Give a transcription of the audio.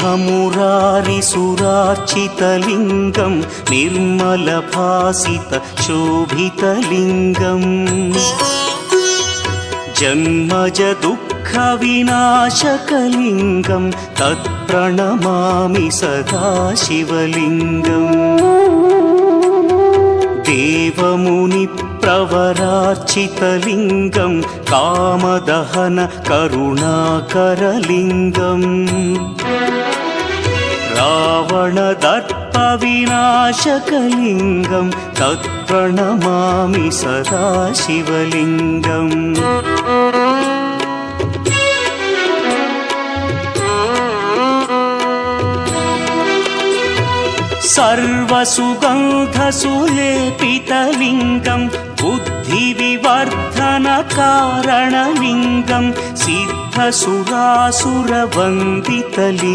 स्नेहमुरारिसुरार्चितलिङ्गं निर्मलभासितशोभितलिङ्गम् जन्मजदुःखविनाशकलिङ्गं तत्प्रणमामि सदा शिवलिङ्गम् देवमुनिप्रवरार्चितलिङ्गं कामदहन करुणाकरलिङ्गम् रावणदर्पविनाशकलिङ्गं तत्प्रणमामि सदा शिवलिङ्गम् सर्वसुगन्धसुलेपितलिङ्गं बुद्धिविवर्धनकारणलिङ्गं सिद्धसुरासुरवन्दितलिङ्गम्